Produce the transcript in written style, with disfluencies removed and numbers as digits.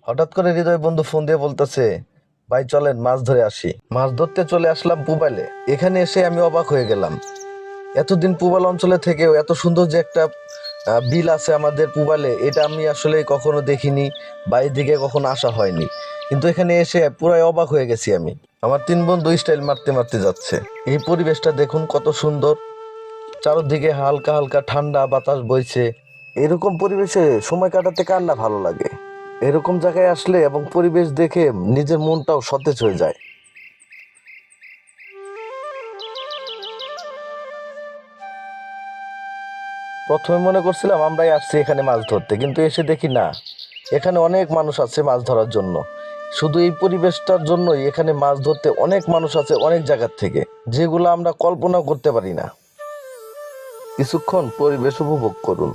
হঠাৎ করে হৃদয় বন্ধু ফোন দিয়ে বলতেছে, ভাই চলেন মাছ ধরে আসি। মাছ ধরতে চলে আসলাম পুবাইলে। এখানে এসে আমি অবাক হয়ে গেলাম। এতদিন পুবাল অঞ্চলে থেকেও এত সুন্দর যে একটা বিল আছে আমাদের পুবালে, এটা আমি আসলে কখনো দেখিনি বা এদিকে কখনো আসা হয়নি। কিন্তু এখানে এসে পুরাই অবাক হয়ে গেছি আমি। আমার তিন বন্ধু স্টাইল মারতে মারতে যাচ্ছে। এই পরিবেশটা দেখুন কত সুন্দর। চারদিকে হালকা হালকা ঠান্ডা বাতাস বইছে। এরকম পরিবেশে সময় কাটাতে কার না ভালো লাগে। এরকম জায়গায় আসলে এবং পরিবেশ দেখে নিজের মনটাও সতেজ হয়ে যায়। প্রথমে মনে করছিলাম আমরাই আসছি এখানে মাছ ধরতে, কিন্তু এসে দেখি না, এখানে অনেক মানুষ আছে মাছ ধরার জন্য। শুধু এই পরিবেশটার জন্যই এখানে মাছ ধরতে অনেক মানুষ আছে অনেক জায়গার থেকে, যেগুলো আমরা কল্পনাও করতে পারি না। কিছুক্ষণ পরিবেশ উপভোগ করুন।